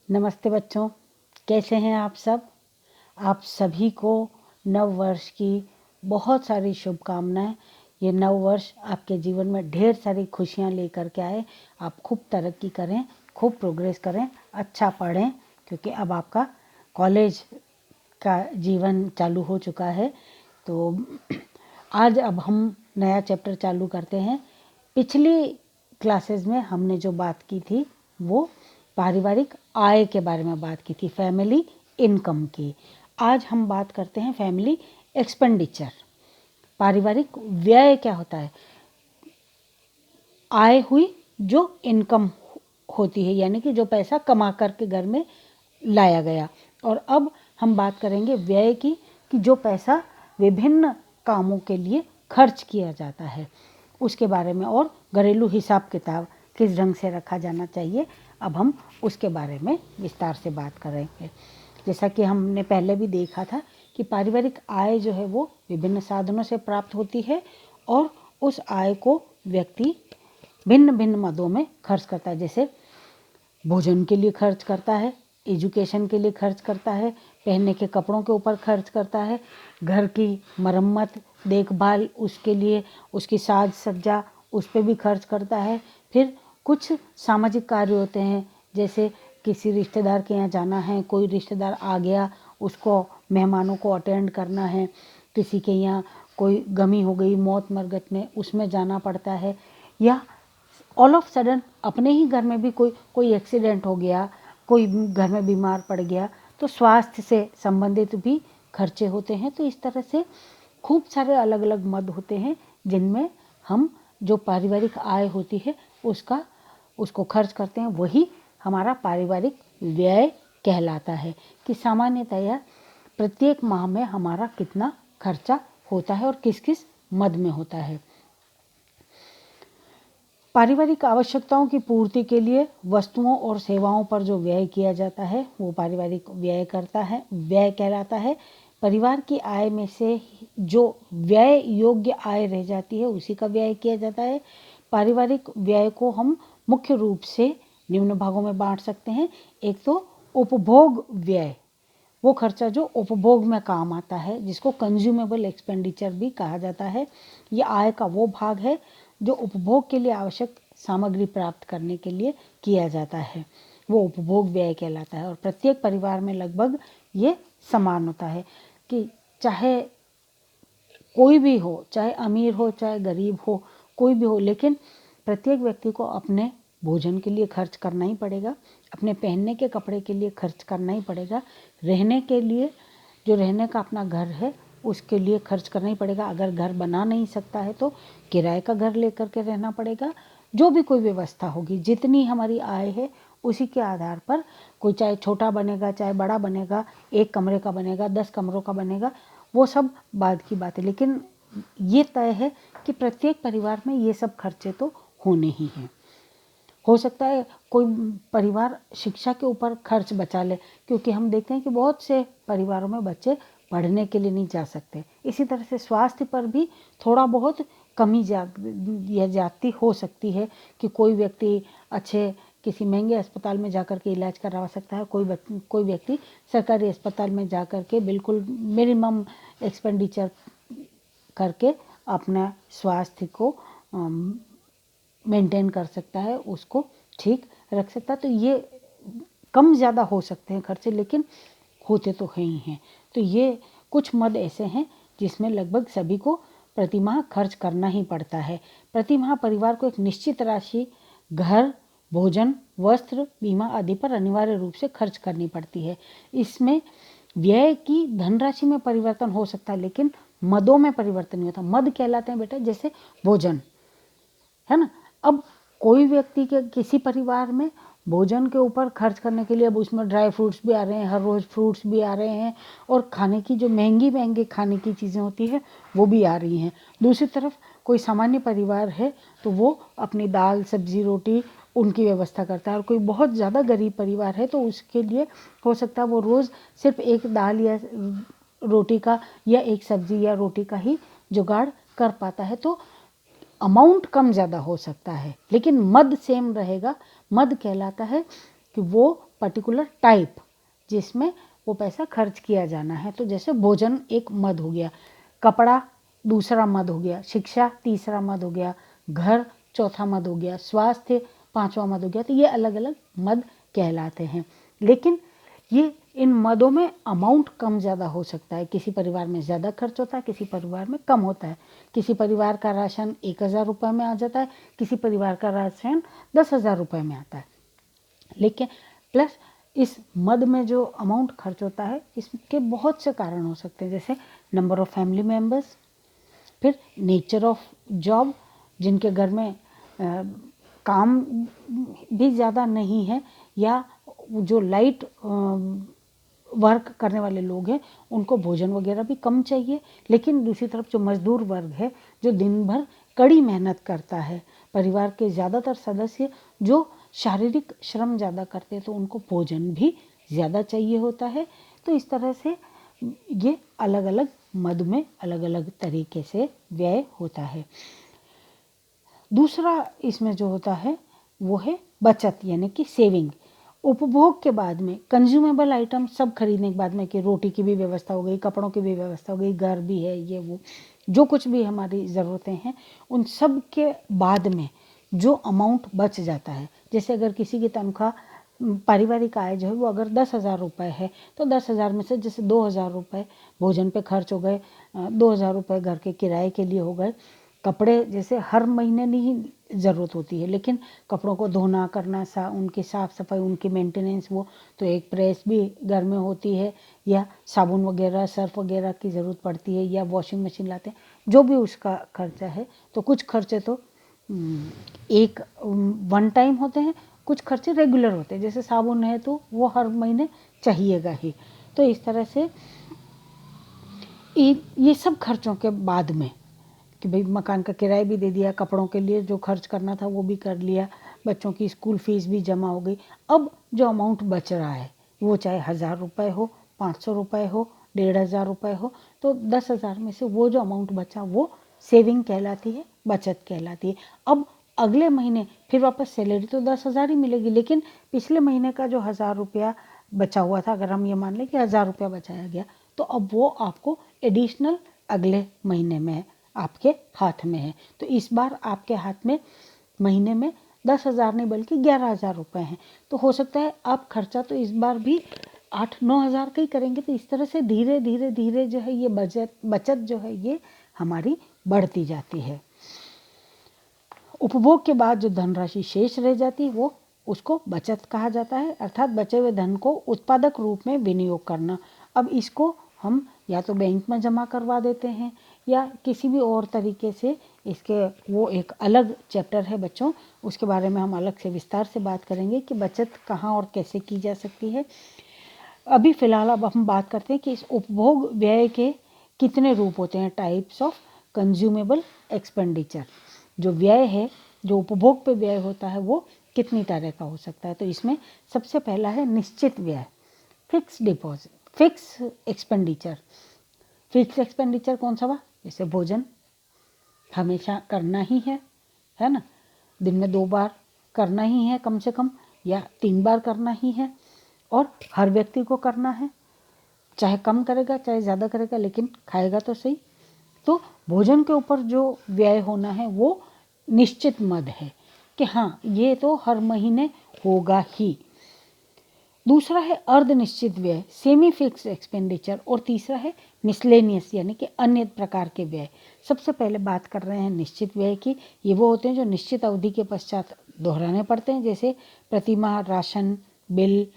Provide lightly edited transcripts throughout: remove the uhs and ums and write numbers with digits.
नमस्ते बच्चों, कैसे हैं आप सब। आप सभी को नव वर्ष की बहुत सारी शुभकामनाएं। ये नव वर्ष आपके जीवन में ढेर सारी खुशियां लेकर के आए। आप खूब तरक्की करें, खूब प्रोग्रेस करें, अच्छा पढ़ें, क्योंकि अब आपका कॉलेज का जीवन चालू हो चुका है। तो आज अब हम नया चैप्टर चालू करते हैं। पिछली क्लासेस में हमने जो बात की थी वो पारिवारिक आय के बारे में बात की थी, फैमिली इनकम की। आज हम बात करते हैं फैमिली एक्सपेंडिचर। पारिवारिक व्यय क्या होता है? आय हुई जो इनकम होती है, यानी कि जो पैसा कमा करके घर में लाया गया। और अब हम बात करेंगे व्यय की, कि जो पैसा विभिन्न कामों के लिए खर्च किया जाता है उसके बारे में, और घरेलू हिसाब किताब किस ढंग से रखा जाना चाहिए, अब हम उसके बारे में विस्तार से बात करेंगे। जैसा कि हमने पहले भी देखा था कि पारिवारिक आय जो है वो विभिन्न साधनों से प्राप्त होती है, और उस आय को व्यक्ति भिन्न भिन्न मदों में खर्च करता है। जैसे भोजन के लिए खर्च करता है, एजुकेशन के लिए खर्च करता है, पहनने के कपड़ों के ऊपर खर्च करता है, घर की मरम्मत देखभाल उसके लिए, उसकी साज सज्जा उस पर भी खर्च करता है। फिर कुछ सामाजिक कार्य होते हैं, जैसे किसी रिश्तेदार के यहाँ जाना है, कोई रिश्तेदार आ गया, उसको मेहमानों को अटेंड करना है, किसी के यहाँ कोई गमी हो गई, मौत मरगत में, उसमें जाना पड़ता है, या ऑल ऑफ सडन अपने ही घर में भी कोई एक्सीडेंट हो गया, कोई घर में बीमार पड़ गया, तो स्वास्थ्य से संबंधित भी खर्चे होते हैं। तो इस तरह से खूब सारे अलग अलग मद होते हैं जिनमें हम जो पारिवारिक आय होती है उसको खर्च करते हैं। वही हमारा पारिवारिक व्यय कहलाता है, कि सामान्यतया प्रत्येक माह में हमारा कितना खर्चा होता है और किस किस मद में होता है। पारिवारिक आवश्यकताओं की पूर्ति के लिए वस्तुओं और सेवाओं पर जो व्यय किया जाता है वो पारिवारिक व्यय कहलाता है। परिवार की आय में से जो व्यय योग्य आय रह जाती है उसी का व्यय किया जाता है। पारिवारिक व्यय को हम मुख्य रूप से निम्न भागों में बांट सकते हैं। एक तो उपभोग व्यय, वो खर्चा जो उपभोग में काम आता है, जिसको कंज्यूमेबल एक्सपेंडिचर भी कहा जाता है। ये आय का वो भाग है जो उपभोग के लिए आवश्यक सामग्री प्राप्त करने के लिए किया जाता है, वो उपभोग व्यय कहलाता है। और प्रत्येक परिवार में लगभग ये समान होता है, कि चाहे कोई भी हो, चाहे अमीर हो चाहे गरीब हो, कोई भी हो, लेकिन प्रत्येक व्यक्ति को अपने भोजन के लिए खर्च करना ही पड़ेगा, अपने पहनने के कपड़े के लिए खर्च करना ही पड़ेगा, रहने के लिए जो रहने का अपना घर है उसके लिए खर्च करना ही पड़ेगा। अगर घर बना नहीं सकता है तो किराए का घर लेकर के रहना पड़ेगा। जो भी कोई व्यवस्था होगी, जितनी हमारी आय है उसी के आधार पर, कोई चाहे छोटा बनेगा चाहे बड़ा बनेगा, 1 कमरे का बनेगा 10 कमरों का बनेगा, वो सब बाद की बात है। लेकिन ये तय है कि प्रत्येक परिवार में ये सब खर्चे तो होने ही हैं। हो सकता है कोई परिवार शिक्षा के ऊपर खर्च बचा ले, क्योंकि हम देखते हैं कि बहुत से परिवारों में बच्चे पढ़ने के लिए नहीं जा सकते। इसी तरह से स्वास्थ्य पर भी थोड़ा बहुत कमी या जाती हो सकती है, कि कोई व्यक्ति अच्छे किसी महंगे अस्पताल में जाकर के इलाज करवा सकता है, कोई व्यक्ति सरकारी अस्पताल में जाकर के बिल्कुल मिनिमम एक्सपेंडिचर करके अपना स्वास्थ्य को मेंटेन कर सकता है, उसको ठीक रख सकता है। तो ये कम ज़्यादा हो सकते हैं खर्चे, लेकिन होते तो हैं ही हैं। तो ये कुछ मद ऐसे हैं जिसमें लगभग सभी को प्रतिमाह खर्च करना ही पड़ता है। प्रतिमाह परिवार को एक निश्चित राशि घर, भोजन, वस्त्र, बीमा आदि पर अनिवार्य रूप से खर्च करनी पड़ती है। इसमें व्यय की धनराशि में परिवर्तन हो सकता है, लेकिन मदों में परिवर्तन नहीं होता। मद कहलाते हैं बेटा, जैसे भोजन है ना। अब कोई व्यक्ति के किसी परिवार में भोजन के ऊपर खर्च करने के लिए अब उसमें ड्राई फ्रूट्स भी आ रहे हैं, हर रोज़ फ्रूट्स भी आ रहे हैं, और खाने की जो महंगी खाने की चीज़ें होती है वो भी आ रही हैं। दूसरी तरफ कोई सामान्य परिवार है तो वो अपनी दाल सब्जी रोटी उनकी व्यवस्था करता है, और कोई बहुत ज़्यादा गरीब परिवार है तो उसके लिए हो सकता है वो रोज़ सिर्फ एक दाल या रोटी का या एक सब्जी या रोटी का ही जुगाड़ कर पाता है। तो अमाउंट कम ज़्यादा हो सकता है, लेकिन मद सेम रहेगा। मद कहलाता है कि वो पर्टिकुलर टाइप जिसमें वो पैसा खर्च किया जाना है। तो जैसे भोजन एक मद हो गया, कपड़ा दूसरा मद हो गया, शिक्षा तीसरा मद हो गया, घर चौथा मद हो गया, स्वास्थ्य पांचवा मद हो गया। तो ये अलग अलग मद कहलाते हैं। लेकिन ये इन मदों में अमाउंट कम ज़्यादा हो सकता है। किसी परिवार में ज़्यादा खर्च होता है, किसी परिवार में कम होता है। किसी परिवार का राशन 1000 रुपये में आ जाता है, किसी परिवार का राशन 10,000 रुपये में आता है। लेकिन प्लस इस मद में जो अमाउंट खर्च होता है, इसके बहुत से कारण हो सकते हैं, जैसे नंबर ऑफ़ फैमिली मेम्बर्स, फिर नेचर ऑफ जॉब, जिनके घर में काम भी ज़्यादा नहीं है, या जो लाइट वर्क करने वाले लोग हैं उनको भोजन वगैरह भी कम चाहिए। लेकिन दूसरी तरफ जो मजदूर वर्ग है, जो दिन भर कड़ी मेहनत करता है, परिवार के ज़्यादातर सदस्य जो शारीरिक श्रम ज़्यादा करते हैं, तो उनको भोजन भी ज़्यादा चाहिए होता है। तो इस तरह से ये अलग अलग मद में अलग अलग तरीके से व्यय होता है। दूसरा इसमें जो होता है वो है बचत, यानी कि सेविंग। उपभोग के बाद में कंज्यूमेबल आइटम सब खरीदने के बाद में, कि रोटी की भी व्यवस्था हो गई, कपड़ों की भी व्यवस्था हो गई, घर भी है, ये वो जो कुछ भी हमारी ज़रूरतें हैं, उन सब के बाद में जो अमाउंट बच जाता है, जैसे अगर किसी की तनख्वाह पारिवारिक आय जो है वो अगर 10,000 रुपये है, तो 10,000 में से जैसे 2,000 रुपये भोजन पे खर्च हो गए, 2,000 रुपये घर के किराए के लिए हो गए, कपड़े जैसे हर महीने नहीं ज़रूरत होती है, लेकिन कपड़ों को धोना करना, उनकी साफ़ सफाई, उनकी मेंटेनेंस, वो तो एक प्रेस भी घर में होती है, या साबुन वगैरह सर्फ वगैरह की ज़रूरत पड़ती है, या वॉशिंग मशीन लाते हैं, जो भी उसका खर्चा है। तो कुछ खर्चे तो एक वन टाइम होते हैं, कुछ खर्चे रेगुलर होते हैं, जैसे साबुन है तो वो हर महीने चाहिएगा ही। तो इस तरह से ये सब खर्चों के बाद में, कि भाई मकान का किराया भी दे दिया, कपड़ों के लिए जो खर्च करना था वो भी कर लिया, बच्चों की स्कूल फीस भी जमा हो गई, अब जो अमाउंट बच रहा है वो चाहे 1,000 रुपये हो, 500 रुपये हो, 1,500 रुपये हो, तो 10,000 में से वो जो अमाउंट बचा वो सेविंग कहलाती है, बचत कहलाती है। अब अगले महीने फिर वापस सैलरी तो 10,000 ही मिलेगी, लेकिन पिछले महीने का जो 1,000 रुपया बचा हुआ था, अगर हम ये मान लें कि 1,000 रुपया बचाया गया, तो अब वो आपको एडिशनल अगले महीने में आपके हाथ में है। तो इस बार आपके हाथ में महीने में 10,000 नहीं बल्कि 11,000 रुपये हैं। तो हो सकता है आप खर्चा तो इस बार भी 8-9,000 का ही करेंगे। तो इस तरह से धीरे धीरे धीरे जो है ये बचत जो है ये हमारी बढ़ती जाती है। उपभोग के बाद जो धनराशि शेष रह जाती है वो उसको बचत कहा जाता है, अर्थात बचे हुए धन को उत्पादक रूप में विनियोग करना। अब इसको हम या तो बैंक में जमा करवा देते हैं, या किसी भी और तरीके से, इसके वो एक अलग चैप्टर है बच्चों, उसके बारे में हम अलग से विस्तार से बात करेंगे कि बचत कहाँ और कैसे की जा सकती है। अभी फ़िलहाल अब हम बात करते हैं कि इस उपभोग व्यय के कितने रूप होते हैं, टाइप्स ऑफ कंज्यूमेबल एक्सपेंडिचर। जो व्यय है, जो उपभोग पे व्यय होता है, वो कितनी तरह का हो सकता है। तो इसमें सबसे पहला है निश्चित व्यय, fix deposit, fix expenditure. Fix expenditure कौन सा हुआ, जैसे भोजन हमेशा करना ही है ना, दिन में 2 बार करना ही है कम से कम, या 3 बार करना ही है, और हर व्यक्ति को करना है, चाहे कम करेगा चाहे ज़्यादा करेगा, लेकिन खाएगा तो सही। तो भोजन के ऊपर जो व्यय होना है वो निश्चित मद है कि हाँ ये तो हर महीने होगा ही। दूसरा है अर्धनिश्चित व्यय, सेमी फिक्स्ड एक्सपेंडिचर, और तीसरा है मिसलेनियस यानी कि अन्य प्रकार के व्यय। सबसे पहले बात कर रहे हैं निश्चित व्यय की। ये वो होते हैं जो निश्चित अवधि के पश्चात दोहराने पड़ते हैं, जैसे प्रतिमाह राशन, बिल,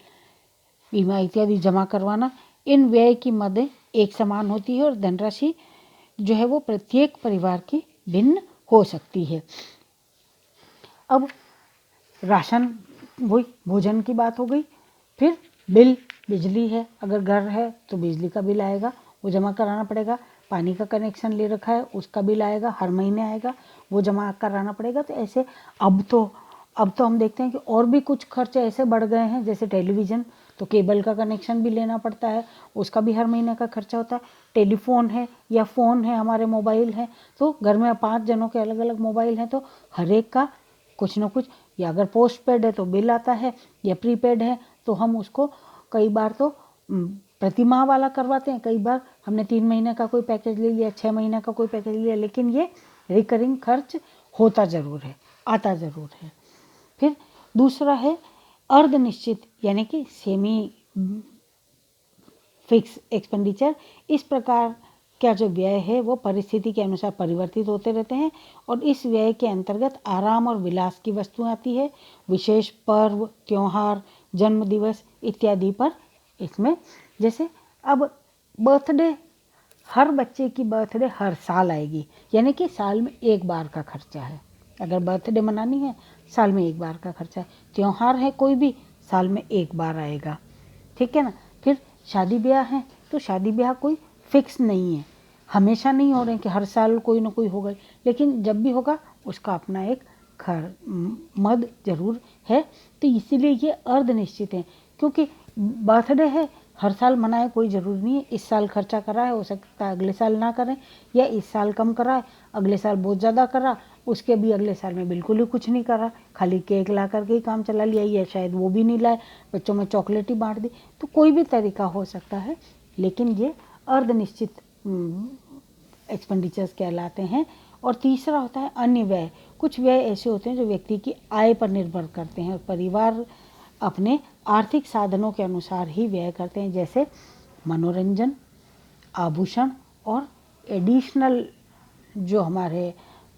बीमा इत्यादि जमा करवाना। इन व्यय की मदें एक समान होती है और धनराशि जो है वो प्रत्येक परिवार की भिन्न हो सकती है। अब राशन, वही भोजन की बात हो गई। फिर बिल, बिजली है, अगर घर है तो बिजली का बिल आएगा, वो जमा कराना पड़ेगा। पानी का कनेक्शन ले रखा है, उसका बिल आएगा, हर महीने आएगा, वो जमा कराना पड़ेगा। तो ऐसे अब तो हम देखते हैं कि और भी कुछ खर्चे ऐसे बढ़ गए हैं, जैसे टेलीविज़न, तो केबल का कनेक्शन भी लेना पड़ता है, उसका भी हर महीने का खर्चा होता है। टेलीफोन है या फ़ोन है, हमारे मोबाइल हैं, तो घर में 5 जनों के अलग अलग मोबाइल हैं, तो हर एक का कुछ ना कुछ या अगर पोस्ट पेड है तो बिल आता है, या प्रीपेड है तो हम उसको कई बार तो प्रति माह वाला करवाते हैं, कई बार हमने 3 महीने का कोई पैकेज ले लिया, 6 महीने का कोई पैकेज लिया, लेकिन ये रिकरिंग खर्च होता ज़रूर है, आता ज़रूर है। फिर दूसरा है अर्ध निश्चित यानी कि सेमी फिक्स एक्सपेंडिचर। इस प्रकार का जो व्यय है वो परिस्थिति के अनुसार परिवर्तित होते रहते हैं और इस व्यय के अंतर्गत आराम और विलास की वस्तुएं आती है। विशेष पर्व, त्योहार, जन्म दिवस इत्यादि पर इसमें, जैसे अब बर्थडे, हर बच्चे की बर्थडे हर साल आएगी, यानी कि साल में एक बार का खर्चा है। अगर बर्थडे मनानी है साल में एक बार का खर्चा है। त्योहार है कोई भी, साल में एक बार आएगा, ठीक है ना। फिर शादी ब्याह है तो शादी ब्याह कोई फिक्स नहीं है, हमेशा नहीं हो रहे हैं कि हर साल कोई ना कोई होगा, लेकिन जब भी होगा उसका अपना एक मद जरूर है। तो इसीलिए ये अर्ध निश्चित है, क्योंकि बर्थडे है हर साल मनाए कोई ज़रूरी नहीं है। इस साल खर्चा करा है, हो सकता है अगले साल ना करें, या इस साल कम करा है, अगले साल बहुत ज़्यादा करा, उसके भी अगले साल में बिल्कुल ही कुछ नहीं करा, खाली केक ला करके ही काम चला लिया, या शायद वो भी नहीं लाए, बच्चों में चॉकलेट ही बांट दी। तो कोई भी तरीका हो सकता है, लेकिन ये अर्धनिश्चित एक्सपेंडिचर्स कहलाते हैं। और तीसरा होता है अन्य व्यय। कुछ व्यय ऐसे होते हैं जो व्यक्ति की आय पर निर्भर करते हैं और परिवार अपने आर्थिक साधनों के अनुसार ही व्यय करते हैं, जैसे मनोरंजन, आभूषण और एडिशनल जो हमारे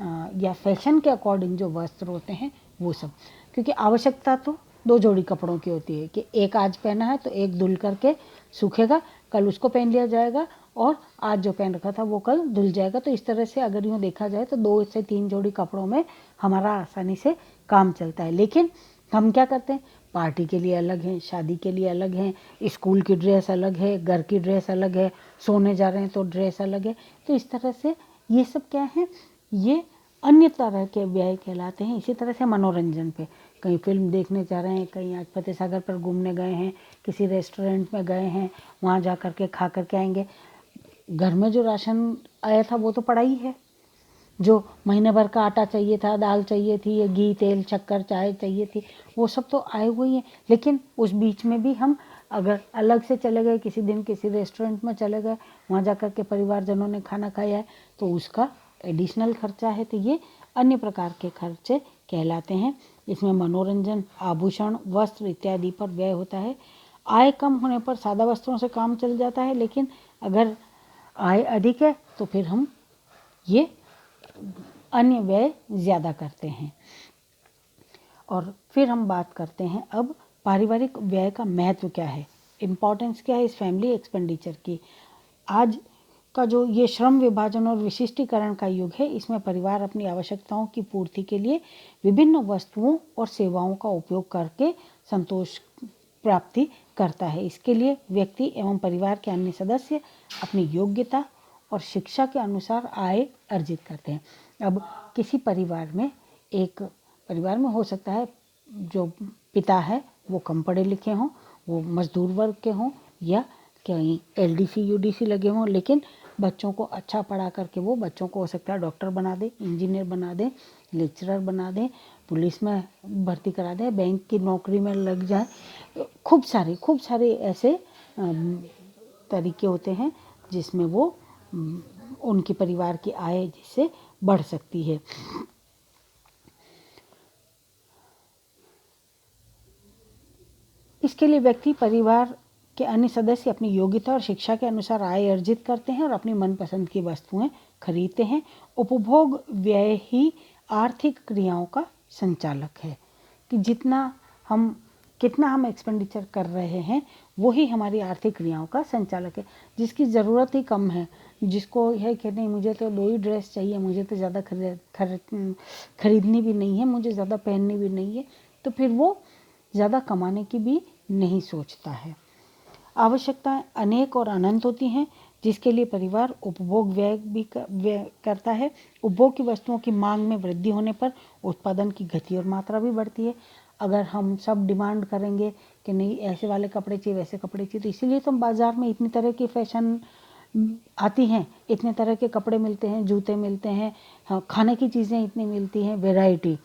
या फैशन के अकॉर्डिंग जो वस्त्र होते हैं वो सब। क्योंकि आवश्यकता तो 2 जोड़ी कपड़ों की होती है कि एक आज पहना है तो एक धुल करके सूखेगा, कल उसको पहन लिया जाएगा, और आज जो पहन रखा था वो कल धुल जाएगा। तो इस तरह से अगर यूँ देखा जाए तो 2 से 3 जोड़ी कपड़ों में हमारा आसानी से काम चलता है। लेकिन हम क्या करते हैं, पार्टी के लिए अलग हैं, शादी के लिए अलग हैं, स्कूल की ड्रेस अलग है, घर की ड्रेस अलग है, सोने जा रहे हैं तो ड्रेस अलग है। तो इस तरह से ये सब क्या है, ये अन्य तरह के व्यय कहलाते हैं। इसी तरह से मनोरंजन पे, कहीं फिल्म देखने जा रहे हैं, कहीं आज फतेह सागर पर घूमने गए हैं, किसी रेस्टोरेंट में गए हैं, वहाँ जा कर के खा करके आएंगे। घर में जो राशन आया था वो तो पड़ा ही है, जो महीने भर का आटा चाहिए था, दाल चाहिए थी, या घी, तेल, शक्कर, चाय चाहिए थी, वो सब तो आए हुए ही हैं। लेकिन उस बीच में भी हम अगर अलग से चले गए, किसी दिन किसी रेस्टोरेंट में चले गए, वहाँ जा कर के परिवारजनों ने खाना खाया है, तो उसका एडिशनल खर्चा है। तो ये अन्य प्रकार के खर्चे कहलाते हैं। इसमें मनोरंजन, आभूषण, वस्त्र इत्यादि पर व्यय होता है। आय कम होने पर सादा वस्त्रों से काम चल जाता है, लेकिन अगर आय अधिक है तो फिर हम ये अन्य व्यय ज़्यादा करते हैं। और फिर हम बात करते हैं अब पारिवारिक व्यय का महत्व क्या है, इम्पोर्टेंस क्या है इस फैमिली एक्सपेंडिचर की। आज का जो ये श्रम विभाजन और विशिष्टीकरण का युग है, इसमें परिवार अपनी आवश्यकताओं की पूर्ति के लिए विभिन्न वस्तुओं और सेवाओं का उपयोग करके संतोष प्राप्ति करता है। इसके लिए व्यक्ति एवं परिवार के अन्य सदस्य अपनी योग्यता और शिक्षा के अनुसार आय अर्जित करते हैं। अब किसी परिवार में, एक परिवार में हो सकता है जो पिता है वो कम पढ़े लिखे हों, वो मजदूर वर्ग के हों, या कहीं एलडीसी यूडीसी लगे हों, लेकिन बच्चों को अच्छा पढ़ा करके वो बच्चों को हो सकता है डॉक्टर बना दे, इंजीनियर बना दे, लेक्चरर बना दे, पुलिस में भर्ती करा दे, बैंक की नौकरी में लग जाए। खूब सारे ऐसे तरीके होते हैं जिसमें वो उनके परिवार की आय जिससे बढ़ सकती है। इसके लिए व्यक्ति परिवार के अन्य सदस्य अपनी योग्यता और शिक्षा के अनुसार आय अर्जित करते हैं और अपनी मनपसंद की वस्तुएं खरीदते हैं। उपभोग व्यय ही आर्थिक क्रियाओं का संचालक है, कि कितना हम एक्सपेंडिचर कर रहे हैं वही हमारी आर्थिक क्रियाओं का संचालक है। जिसकी ज़रूरत ही कम है, जिसको है कि नहीं मुझे तो 2 ही ड्रेस चाहिए, मुझे तो ज़्यादा खरीदनी भी नहीं है, मुझे ज़्यादा पहननी भी नहीं है, तो फिर वो ज़्यादा कमाने की भी नहीं सोचता है। आवश्यकताएं अनेक और अनंत होती हैं, जिसके लिए परिवार उपभोग व्यय करता है। उपभोग की वस्तुओं की मांग में वृद्धि होने पर उत्पादन की गति और मात्रा भी बढ़ती है। अगर हम सब डिमांड करेंगे कि नहीं ऐसे वाले कपड़े चाहिए, वैसे कपड़े चाहिए, तो इसीलिए तो बाज़ार में इतनी तरह की फैशन आती हैं, इतने तरह के कपड़े मिलते हैं, जूते मिलते हैं, खाने की चीज़ें इतनी मिलती हैं, वैरायटी।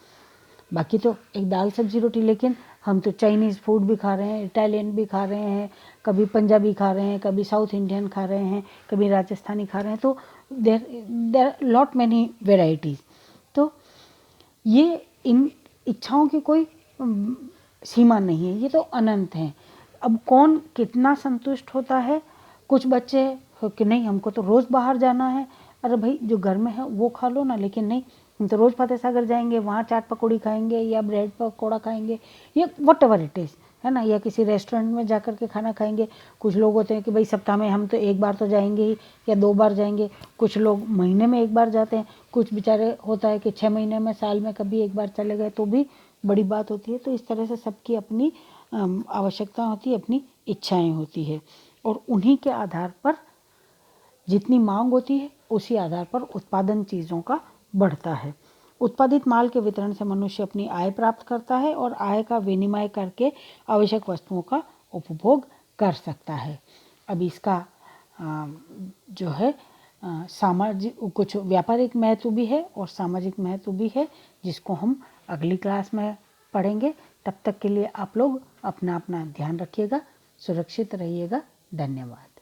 बाकी तो एक दाल सब्जी रोटी, लेकिन हम तो चाइनीज़ फूड भी खा रहे हैं, इटालियन भी खा रहे हैं, कभी पंजाबी खा रहे हैं, कभी साउथ इंडियन खा रहे हैं, कभी राजस्थानी खा रहे हैं, तो देर लॉट मैनी वेराइटीज़। तो ये इन इच्छाओं की कोई सीमा नहीं है, ये तो अनंत हैं। अब कौन कितना संतुष्ट होता है? कुछ बच्चे कि नहीं हमको तो रोज़ बाहर जाना है, अरे भाई जो घर में है वो खा लो ना, लेकिन नहीं हम तो रोज़ फतेह सागर जाएंगे, वहाँ चाट पकौड़ी खाएंगे या ब्रेड पकौड़ा खाएंगे या वट एवर इट इज़, है ना, या किसी रेस्टोरेंट में जा कर के खाना खाएंगे। कुछ लोग होते हैं कि भाई सप्ताह में हम तो एक बार तो जाएंगे ही या 2 बार जाएंगे, कुछ लोग महीने में 1 बार जाते हैं, कुछ बेचारे होता है कि 6 महीने में, साल में कभी 1 बार चले गए तो भी बड़ी बात होती है। तो इस तरह से सबकी अपनी आवश्यकता होती है, अपनी इच्छाएं होती है, और उन्हीं के आधार पर जितनी मांग होती है उसी आधार पर उत्पादन चीज़ों का बढ़ता है। उत्पादित माल के वितरण से मनुष्य अपनी आय प्राप्त करता है और आय का विनिमय करके आवश्यक वस्तुओं का उपभोग कर सकता है। अब इसका जो है सामाजिक कुछ व्यापारिक महत्व भी है और सामाजिक महत्व भी है, जिसको हम अगली क्लास में पढ़ेंगे। तब तक के लिए आप लोग अपना अपना ध्यान रखिएगा, सुरक्षित रहिएगा। धन्यवाद।